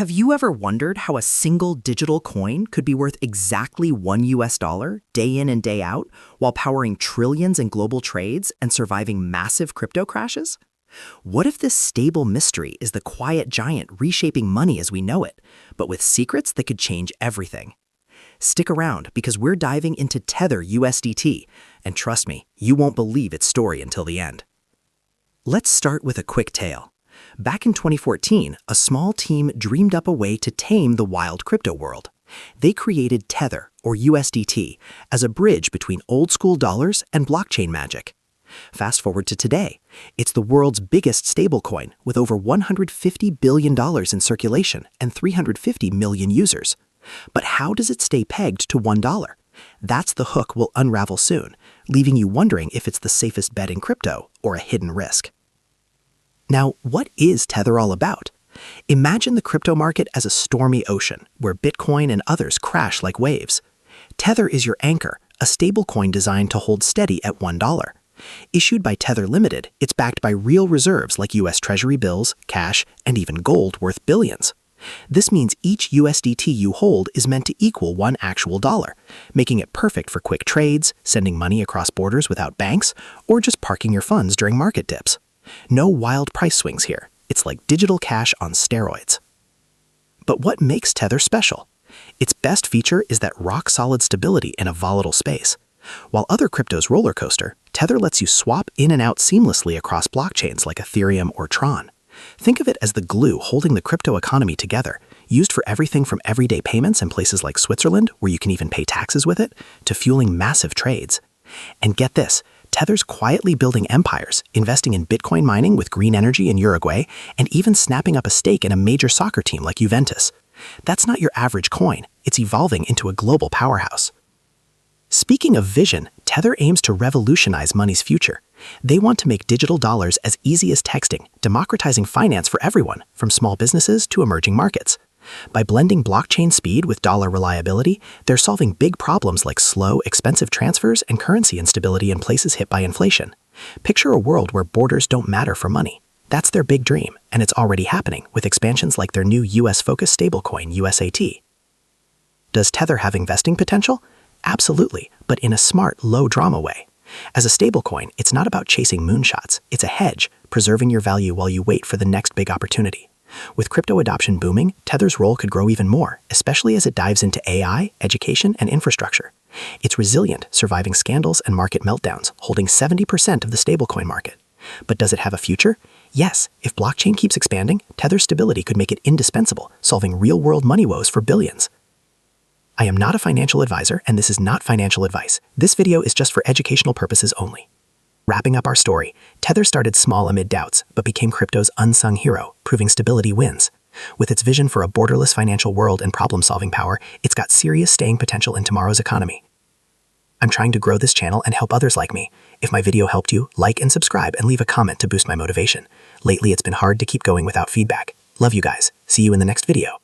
Have you ever wondered how a single digital coin could be worth exactly $1 day in and day out while powering trillions in global trades and surviving massive crypto crashes? What if this stable mystery is the quiet giant reshaping money as we know it, but with secrets that could change everything? Stick around because we're diving into Tether USDT, and trust me, you won't believe its story until the end. Let's start with a quick tale. Back in 2014, a small team dreamed up a way to tame the wild crypto world. They created Tether, or USDT, as a bridge between old-school dollars and blockchain magic. Fast forward to today, it's the world's biggest stablecoin with over $150 billion in circulation and 350 million users. But how does it stay pegged to $1? That's the hook we'll unravel soon, leaving you wondering if it's the safest bet in crypto or a hidden risk. Now, what is Tether all about? Imagine the crypto market as a stormy ocean where Bitcoin and others crash like waves. Tether is your anchor, a stablecoin designed to hold steady at $1. Issued by Tether Limited, it's backed by real reserves like US Treasury bills, cash, and even gold worth billions. This means each USDT you hold is meant to equal one actual dollar, making it perfect for quick trades, sending money across borders without banks, or just parking your funds during market dips. No wild price swings here. It's like digital cash on steroids. But what makes Tether special? Its best feature is that rock-solid stability in a volatile space. While other cryptos roller coaster, Tether lets you swap in and out seamlessly across blockchains like Ethereum or Tron. Think of it as the glue holding the crypto economy together, used for everything from everyday payments in places like Switzerland, where you can even pay taxes with it, to fueling massive trades. And get this, Tether's quietly building empires, investing in Bitcoin mining with green energy in Uruguay, and even snapping up a stake in a major soccer team like Juventus. That's not your average coin, it's evolving into a global powerhouse. Speaking of vision, Tether aims to revolutionize money's future. They want to make digital dollars as easy as texting, democratizing finance for everyone, from small businesses to emerging markets. By blending blockchain speed with dollar reliability, they're solving big problems like slow, expensive transfers and currency instability in places hit by inflation. Picture a world where borders don't matter for money. That's their big dream, and it's already happening with expansions like their new US-focused stablecoin, USAT. Does Tether have investing potential? Absolutely, but in a smart, low-drama way. As a stablecoin, it's not about chasing moonshots. It's a hedge, preserving your value while you wait for the next big opportunity. With crypto adoption booming, Tether's role could grow even more, especially as it dives into AI, education, and infrastructure. It's resilient, surviving scandals and market meltdowns, holding 70% of the stablecoin market. But does it have a future? Yes, if blockchain keeps expanding, Tether's stability could make it indispensable, solving real-world money woes for billions. I am not a financial advisor, and this is not financial advice. This video is just for educational purposes only. Wrapping up our story, Tether started small amid doubts, but became crypto's unsung hero, proving stability wins. With its vision for a borderless financial world and problem-solving power, it's got serious staying potential in tomorrow's economy. I'm trying to grow this channel and help others like me. If my video helped you, like and subscribe and leave a comment to boost my motivation. Lately, it's been hard to keep going without feedback. Love you guys. See you in the next video.